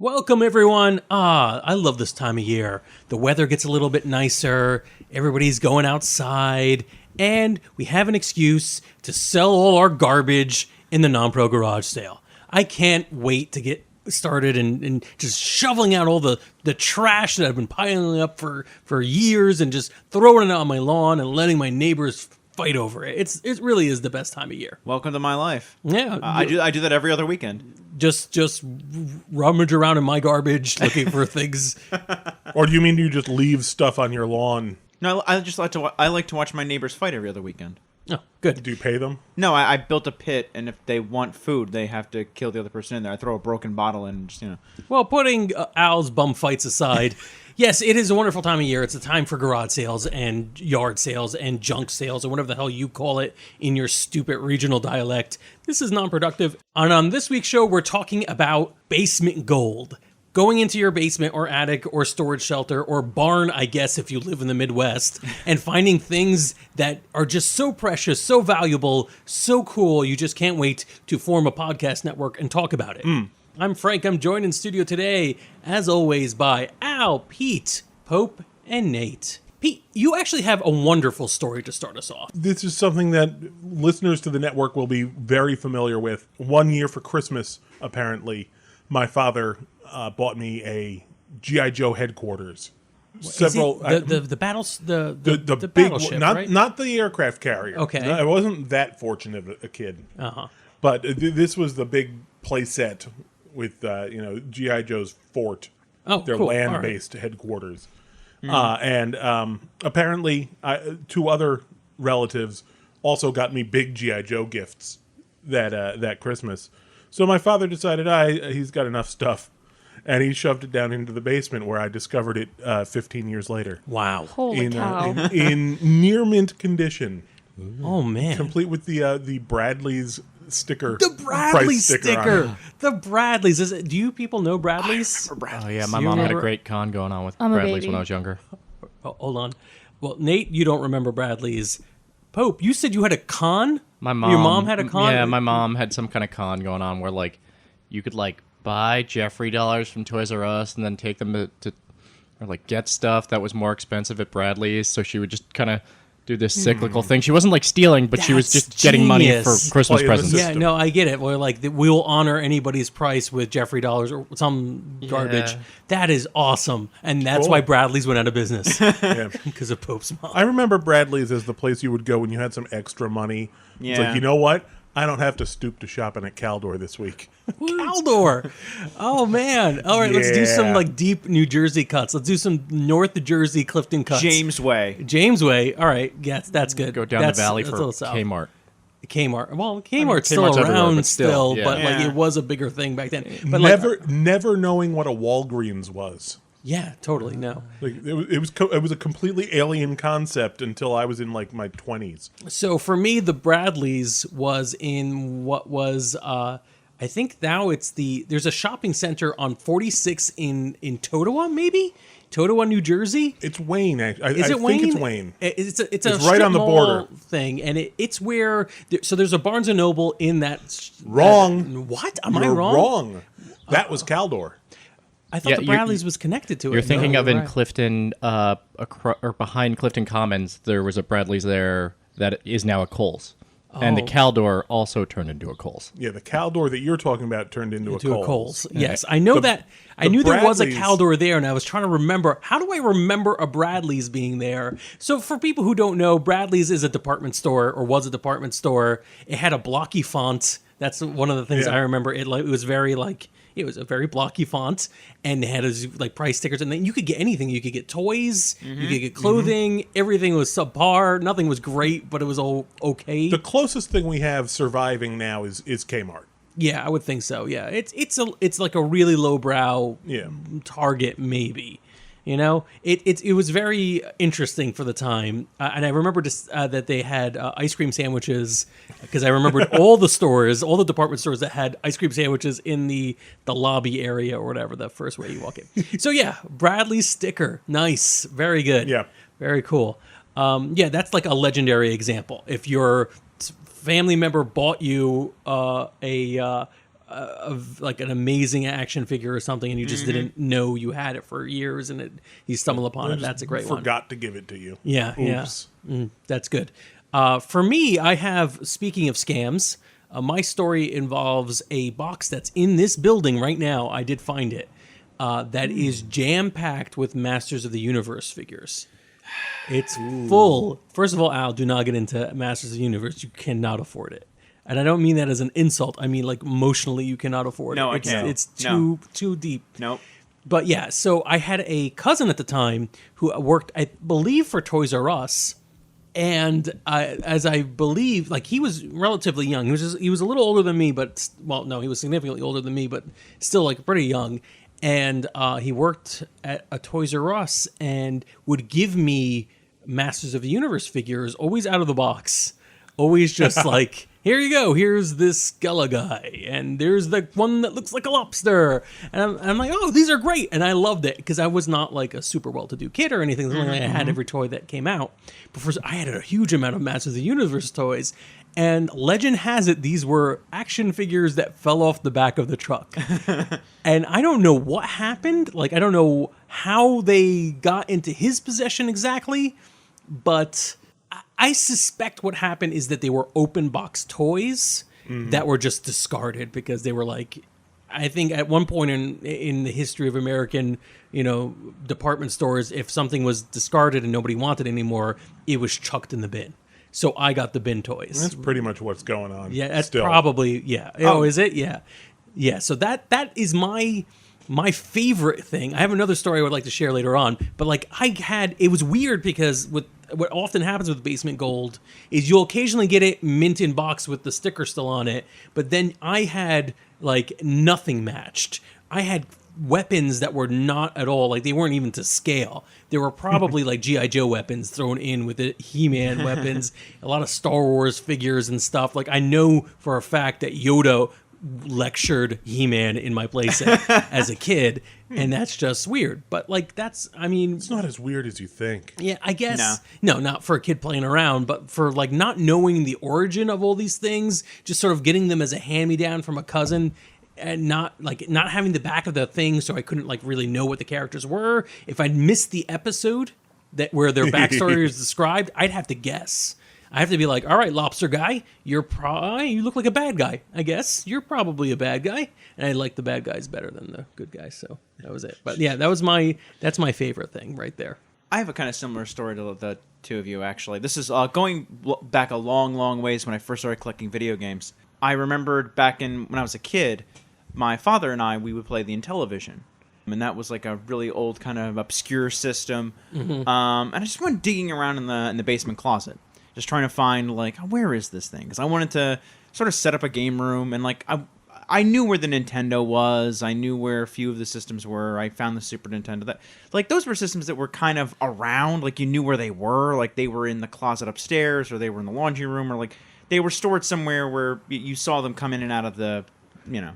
Welcome, everyone. I love this time of year. The weather gets a little bit nicer, everybody's going outside, and we have an excuse to sell all our garbage in the Non-Pro garage sale. I can't wait to get started and just shoveling out all the trash that I've been piling up for years and just throwing it out on my lawn and letting my neighbors fight over it. It really is the best time of year. Welcome to my life. Yeah. I do that every other weekend. Just rummage around in my garbage looking for things. Or do you mean you just leave stuff on your lawn? No, I just like to. I like to watch my neighbors fight every other weekend. Oh, good. Do you pay them? No, I built a pit, and if they want food, they have to kill the other person in there. I throw a broken bottle in, and just Well, putting Al's bum fights aside, yes, it is a wonderful time of year. It's a time for garage sales and yard sales and junk sales or whatever the hell you call it in your stupid regional dialect. This is Non-Productive. And on this week's show, we're talking about basement gold. Going into your basement or attic or storage shelter or barn, I guess, if you live in the Midwest, and finding things that are just so precious, so valuable, so cool, you just can't wait to form a podcast network and talk about it. I'm Frank. I'm joined in studio today, as always, by Al, Pete, Pope, and Nate. Pete, you actually have a wonderful story to start us off. This is something that listeners to the network will be very familiar with. One year for Christmas, apparently, my father bought me a G.I. Joe headquarters. Several the battles the big battleship, one, right? not the aircraft carrier. Okay. I wasn't that fortunate a kid. But this was the big play set with G.I. Joe's fort, their cool. land-based headquarters. And apparently, two other relatives also got me big G.I. Joe gifts that Christmas. So my father decided he's got enough stuff, and he shoved it down into the basement where I discovered it 15 years later. Wow. Holy cow. In near mint condition. Oh, man. Complete with the Bradley's sticker. The Bradley price sticker. on it. The Bradleys. Do you people know Bradleys? Oh, yeah, my You mom had a remember- great con going on with I'm a Bradley's baby. when I was younger. Oh, hold on. Well, Nate, you don't remember Bradleys. Pope, you said you had a con? My mom. Your mom had a con? Yeah, my mom had some kind of con going on where, like, you could, like, buy Jeffrey dollars from Toys R Us and then take them to or, like, get stuff that was more expensive at Bradley's. So she would just kind of do this cyclical thing. She wasn't, like, stealing, but she was That's just getting money for genius. Christmas Play in the presents. system. Yeah, no, I get it. We're like, we'll honor anybody's price with Jeffrey dollars or some garbage. Yeah. That is awesome. And that's Cool. why Bradley's went out of business. Yeah. Because of Pope's mom. I remember Bradley's as the place you would go when you had some extra money. It's Yeah. like, you know what? I don't have to stoop to shopping at Caldor this week. Caldor. Oh, man. All right, let's do some Yeah. like deep New Jersey cuts. Let's do some North Jersey Clifton cuts. James Way. James Way. All right. Yes, that's good. Go down That's- the valley that's for a little south. Kmart. Kmart. Well, Kmart's still Kmart's everywhere, around but still, yeah. but like Yeah. it was a bigger thing back then. But like, Never knowing what a Walgreens was. yeah, totally. No. Like it was a completely alien concept until I was in like my 20s. So for me, the Bradleys was in what was I think now there's a shopping center on 46 in Totowa, maybe Totowa, New Jersey. It's Wayne. I Is it Wayne? think it's Wayne. It's a It's right strip on the mall border. thing, and it's where so there's a Barnes and Noble in that. Wrong. What am I You're wrong? wrong. That was Caldor. I thought Yeah, the you're- Bradleys was connected to it. You're thinking No, of in right. Clifton, or behind Clifton Commons, there was a Bradley's there that is now a Kohl's. And the Oh. Caldor also turned into a Kohl's. Yeah, the Caldor that you're talking about turned into To a a Kohl's. Kohl's. Yes, I know that. I the knew there was a Bradleys- Caldor there, and I was trying to remember. How do I remember a Bradley's being there? So for people who don't know, Bradley's is a department store, or was a department store. It had a blocky font. That's one of the things Yeah. I remember. It was very like... It was a very blocky font, and it had like price stickers, and then you could get anything. You could get toys, you could get clothing. Everything was subpar. Nothing was great, but it was all okay. The closest thing we have surviving now is Kmart. Yeah, I would think so. Yeah, it's like a really lowbrow Yeah. Target, maybe. You know, it was very interesting for the time, and I remember just that they had ice cream sandwiches because I remembered all the stores, all the department stores that had ice cream sandwiches in the lobby area or whatever, the first way you walk in. So yeah, Bradley's sticker, nice, very good, Yeah. very cool. Yeah, that's like a legendary example. If your family member bought you of like an amazing action figure or something, and you just didn't know you had it for years, and you stumble upon it. That's a great one. Forgot to give it to you. Yeah, Oops. yeah. That's good. For me, I have, speaking of scams, my story involves a box that's in this building right now. I did find it. That is jam-packed with Masters of the Universe figures. It's full. First of all, Al, do not get into Masters of the Universe. You cannot afford it. And I don't mean that as an insult. I mean, like, emotionally, you cannot afford it. No, I can't. It's too deep. Nope. But yeah, so I had a cousin at the time who worked, I believe, for Toys R Us. And as I believe, like, he was relatively young. He was a little older than me, but, well, no, he was significantly older than me, but still, like, pretty young. And he worked at a Toys R Us and would give me Masters of the Universe figures, always out of the box. Always just like, here you go, here's this Skella guy, and there's the one that looks like a lobster. And I'm like, oh, these are great. And I loved it because I was not like a super well-to-do kid or anything. I had every toy that came out. But first, I had a huge amount of Masters of the Universe toys. And legend has it, these were action figures that fell off the back of the truck. And I don't know what happened. Like, I don't know how they got into his possession exactly. But I suspect what happened is that they were open box toys that were just discarded because they were like, I think at one point in the history of American, department stores, if something was discarded and nobody wanted it anymore, it was chucked in the bin. So I got the bin toys. That's pretty much what's going on. Yeah, that's still. probably, yeah. Oh, is it? Yeah. Yeah, so that is my favorite thing. I have another story I would like to share later on, but like it was weird because what often happens with Basement Gold is you'll occasionally get it mint in box with the sticker still on it, but then I had like nothing matched. I had weapons that were not at all, like they weren't even to scale. There were probably like G.I. Joe weapons thrown in with it, He-Man weapons, a lot of Star Wars figures and stuff. Like I know for a fact that Yoda lectured He-Man in my playset as a kid, and that's just weird. But like it's not as weird as you think. Yeah, I guess no, not for a kid playing around, but for like not knowing the origin of all these things, just sort of getting them as a hand-me-down from a cousin, and not having the back of the thing, so I couldn't like really know what the characters were. If I'd missed the episode where their backstory is described, I'd have to guess. I have to be like, all right, lobster guy, you look like a bad guy, I guess. You're probably a bad guy. And I like the bad guys better than the good guys, so that was it. But yeah, that's my favorite thing right there. I have a kind of similar story to the two of you, actually. This is going back a long, long ways when I first started collecting video games. I remembered back when I was a kid, my father and we would play the Intellivision. And that was like a really old kind of obscure system. And I just went digging around in the basement closet, just trying to find like, where is this thing? Because I wanted to sort of set up a game room, and like I knew where the Nintendo was. I knew where a few of the systems were. I found the Super Nintendo. That like those were systems that were kind of around. Like you knew where they were. Like they were in the closet upstairs, or they were in the laundry room, or like they were stored somewhere where you saw them come in and out of the,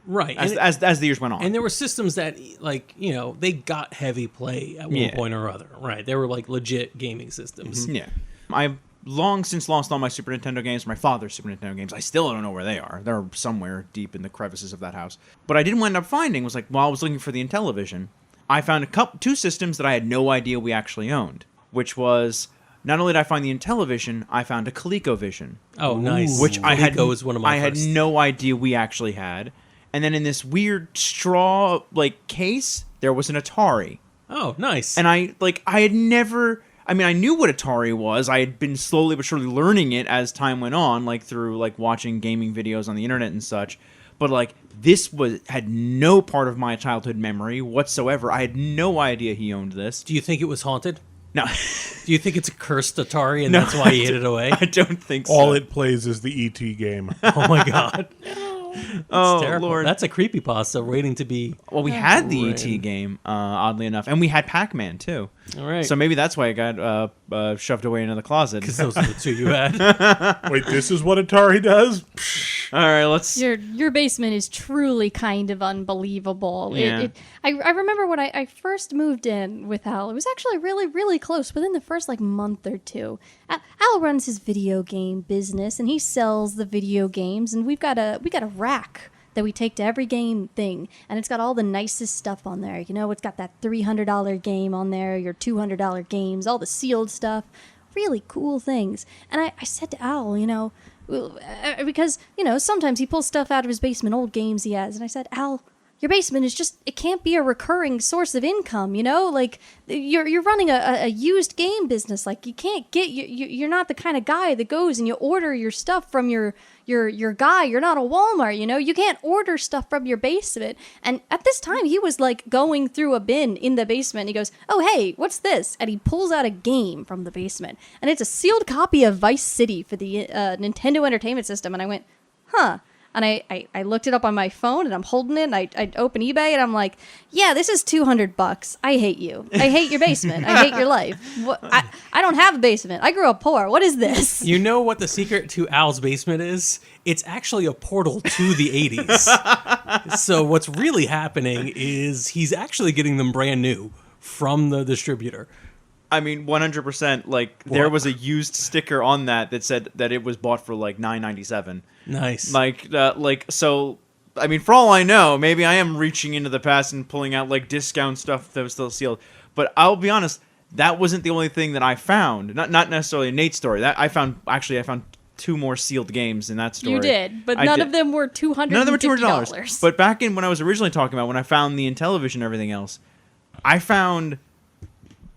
right as the years went on. And there were systems that like they got heavy play at one point or other. Right, they were like legit gaming systems. Yeah, I've long since lost all my Super Nintendo games, my father's Super Nintendo games. I still don't know where they are. They're somewhere deep in the crevices of that house. But I didn't wind up finding was like while I was looking for the Intellivision, I found two systems that I had no idea we actually owned, which was not only did I find the Intellivision, I found a ColecoVision. Oh, nice. Which was one of my had no idea we actually had. And then in this weird straw like case, there was an Atari. Oh, nice. And I had never, I mean, I knew what Atari was. I had been slowly but surely learning it as time went on, like through like watching gaming videos on the internet and such. But like this had no part of my childhood memory whatsoever. I had no idea he owned this. Do you think it was haunted? No. Do you think it's a cursed Atari and that's why he hid it away? I don't think so. All it plays is the E.T. game. Oh my god. Oh, terrible. Lord. That's a creepypasta waiting to be... Well, we had the E.T. game, oddly enough. And we had Pac-Man, too. All right. So maybe that's why it got shoved away into the closet. Because those are the two you had. Wait, this is what Atari does? All right, let's... Your basement is truly kind of unbelievable. Yeah. I remember when I first moved in with Al, it was actually really, really close within the first like month or two. Al runs his video game business and he sells the video games, and we've got a rack that we take to every game thing, and it's got all the nicest stuff on there. You know, it's got that $300 game on there, your $200 games, all the sealed stuff, really cool things. And I said to Al, you know, because, you know, sometimes he pulls stuff out of his basement, old games he has, and I said, Al, your basement is just, it can't be a recurring source of income, you know? Like, you're running a used game business. Like, you can't get, you're not the kind of guy that goes and you order your stuff from your guy. You're not a Walmart, you know? You can't order stuff from your basement. And at this time, he was, like, going through a bin in the basement. He goes, oh, hey, what's this? And he pulls out a game from the basement. And it's a sealed copy of Vice City for the Nintendo Entertainment System. And I went, huh. And I looked it up on my phone, and I'm holding it, and I open eBay, and I'm like, yeah, this is $200. I hate you. I hate your basement. I hate your life. I don't have a basement. I grew up poor. What is this? You know what the secret to Al's basement is? It's actually a portal to the 80s. So what's really happening is he's actually getting them brand new from the distributor. I mean, 100%. Like, there was a used sticker on that said that it was bought for like $9.97. Nice. So, I mean, for all I know, maybe I am reaching into the past and pulling out like discount stuff that was still sealed. But I'll be honest, that wasn't the only thing that I found. Not necessarily a Nate story. That I found 2 more sealed games in that story. You did, but none of them were $250. None of them were $200. But back in when I was originally talking about, when I found the Intellivision and everything else, I found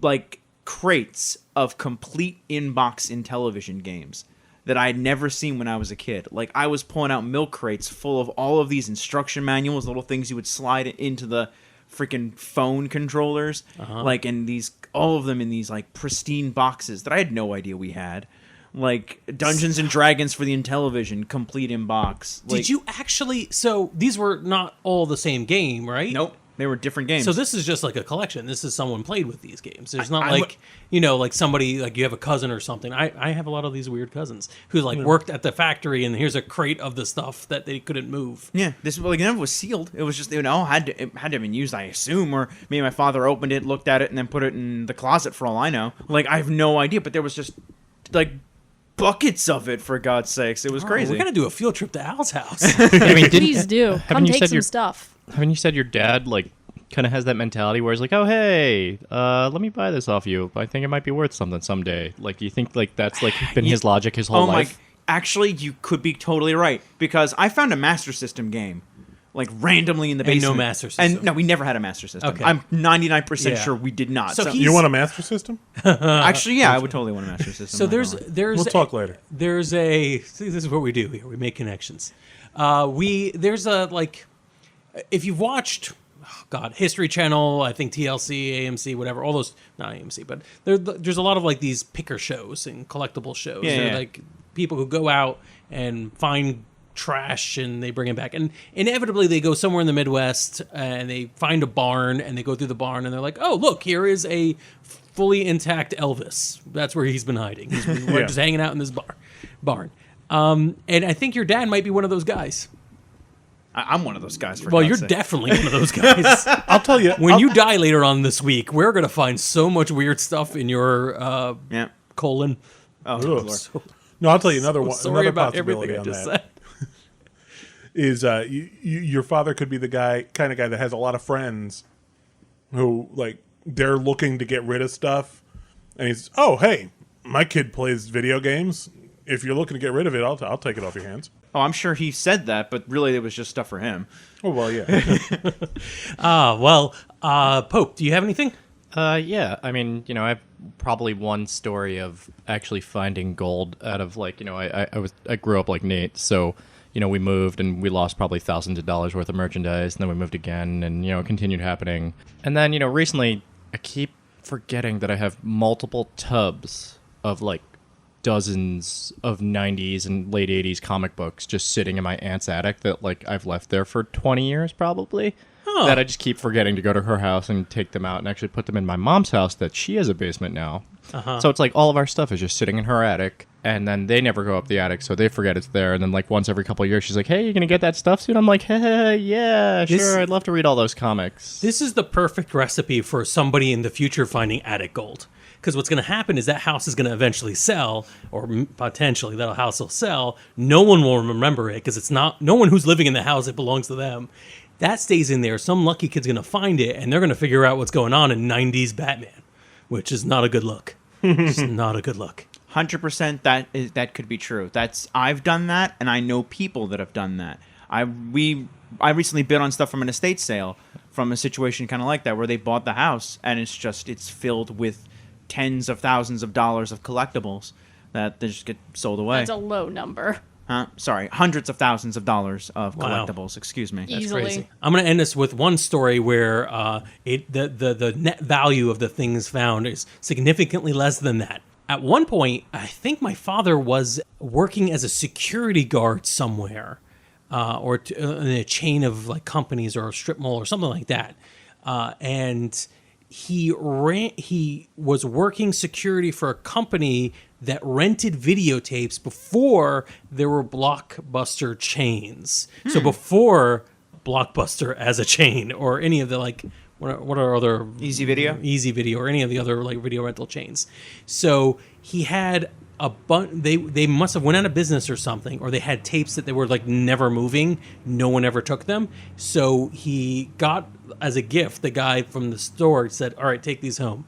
like crates of complete in-box Intellivision games that I had never seen when I was a kid. Like, I was pulling out milk crates full of all of these instruction manuals, little things you would slide into the freaking phone controllers, like, and all of them in these like pristine boxes that I had no idea we had. Like Dungeons and Dragons for the Intellivision, complete in box. Like, did you actually? So these were not all the same game, right? Nope. They were different games. So this is just like a collection. This is someone played with these games. There's not like, you know, like somebody, like you have a cousin or something. I have a lot of these weird cousins who like worked at the factory, and here's a crate of the stuff that they couldn't move. Yeah, this like none of it was sealed. It was just, it had to have been used, I assume, or maybe my father opened it, looked at it, and then put it in the closet for all I know. Like, I have no idea, but there was just like buckets of it, for God's sakes. It was crazy. We're gonna do a field trip to Al's house. I mean, Please do. Come take some stuff. Haven't you said your dad like kind of has that mentality where he's like, oh hey, let me buy this off you. I think it might be worth something someday. Like, do you think like that's like been his logic his whole life? Actually, you could be totally right, because I found a Master System game like randomly in the basement. And no Master System. And no, we never had a Master System. Okay. I'm 99% sure we did not. So You want a Master System? actually, yeah, I would totally want a Master System. So there's We'll talk later. There's a see, this is what we do here. We make connections. There's a like, if you've watched, History Channel, I think TLC, AMC, whatever, all those, not AMC, but there's a lot of like these picker shows and collectible shows. They're like people who go out and find trash and they bring it back, and inevitably they go somewhere in the Midwest and they find a barn, and they go through the barn and they're like, oh look, here is a fully intact Elvis. That's where he's been hiding. He's been just hanging out in this barn. And I think your dad might be one of those guys. I'm one of those guys. Well, you're definitely one of those guys. I'll tell you. When you die later on this week, we're going to find so much weird stuff in your colon. Oh, Lord. No, I'll tell you another one. Sorry Another about possibility everything I on just that said. is your father could be the kind of guy that has a lot of friends who like they're looking to get rid of stuff, and he's, oh hey, my kid plays video games. If you're looking to get rid of it, I'll take it off your hands. Oh, I'm sure he said that, but really it was just stuff for him. Oh well, yeah. Pope, do you have anything? Yeah. I mean, I have probably one story of actually finding gold out of like, I grew up like Nate, so we moved and we lost probably thousands of dollars worth of merchandise, and then we moved again, and it continued happening. And then recently I keep forgetting that I have multiple tubs of like dozens of 90s and late 80s comic books just sitting in my aunt's attic that like I've left there for 20 years probably. Oh. That I just keep forgetting to go to her house and take them out and actually put them in my mom's house that she has a basement now. So it's like all of our stuff is just sitting in her attic, and then they never go up the attic, so they forget it's there. And then like once every couple of years she's like, hey, you gonna get that stuff soon? I'm like, hey, yeah, sure, I'd love to read all those comics. This is the perfect recipe for somebody in the future finding attic gold. because what's going to happen is that house is going to eventually sell, or potentially that house will sell. No one will remember it because it's not, no one who's living in the house, it belongs to them. That stays in there. Some lucky kid's going to find it, and they're going to figure out what's going on in 90s Batman, which is not a good look. It's not a good look. 100% that could be true. I've done that, and I know people that have done that. I recently bid on stuff from an estate sale from a situation kind of like that, where they bought the house and it's filled with tens of thousands of dollars of collectibles that they just get sold away. That's a low number. Sorry, hundreds of thousands of dollars of Wow. collectibles. Excuse me. That's Easily. crazy. I'm going to end this with one story where the net value of the things found is significantly less than that. At one point, I think my father was working as a security guard somewhere, in a chain of like companies or a strip mall or something like that, and he was working security for a company that rented videotapes before there were Blockbuster chains. So before Blockbuster as a chain, or any of the like, what are other Easy Video? Easy Video, or any of the other like video rental chains. So he had a bunch. They must have went out of business or something, or they had tapes that they were like never moving. No one ever took them. So he got, as a gift, the guy from the store said, "All right, take these home."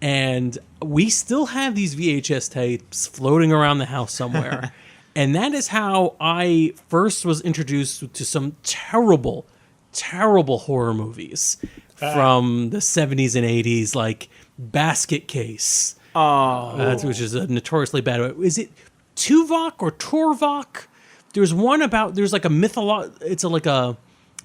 And we still have these VHS tapes floating around the house somewhere. And that is how I first was introduced to some terrible, terrible horror movies from the 70s and 80s, like Basket Case. Which is a notoriously bad. Is it Tuvok or Torvok? There's one about, there's like a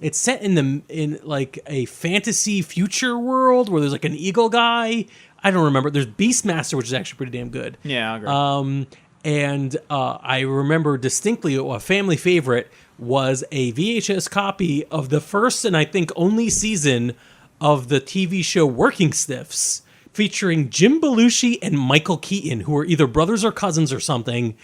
it's set in like a fantasy future world where there's like an eagle guy. I don't remember. There's Beastmaster, which is actually pretty damn good. Yeah, I agree. And I remember distinctly a family favorite was a VHS copy of the first and I think only season of the TV show Working Stiffs, featuring Jim Belushi and Michael Keaton, who are either brothers or cousins or something.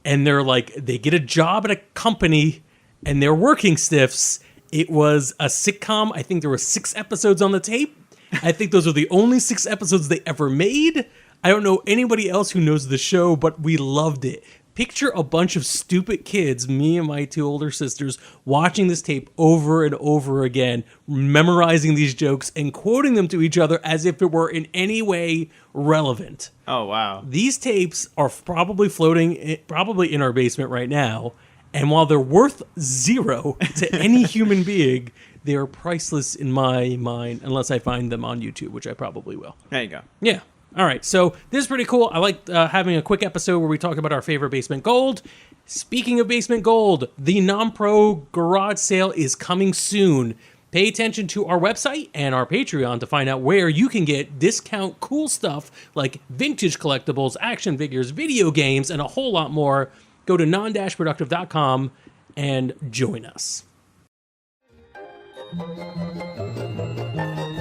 And they're like, they get a job at a company and they're working stiffs. It was a sitcom. I think there were 6 episodes on the tape. I think those are the only 6 episodes they ever made. I don't know anybody else who knows the show, but we loved it. Picture a bunch of stupid kids, me and my 2 older sisters, watching this tape over and over again, memorizing these jokes and quoting them to each other as if it were in any way relevant. Oh, wow. These tapes are probably floating, probably in our basement right now. And while they're worth 0 to any human being, they are priceless in my mind, unless I find them on YouTube, which I probably will. There you go. Yeah. All right. So this is pretty cool. I like having a quick episode where we talk about our favorite basement gold. Speaking of basement gold, the Non-Pro garage sale is coming soon. Pay attention to our website and our Patreon to find out where you can get discount cool stuff like vintage collectibles, action figures, video games, and a whole lot more. Go to Non-Productive.com and join us.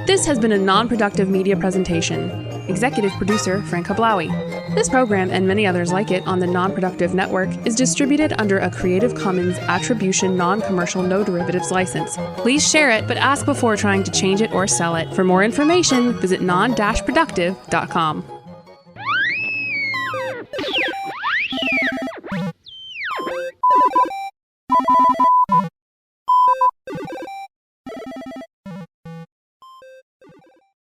This has been a non-productive media presentation. Executive producer Frank Hablawi. This program and many others like it on the Non-Productive Network is distributed under a Creative Commons Attribution Non-Commercial No Derivatives license. Please share it, but ask before trying to change it or sell it. For more information, visit non-productive.com.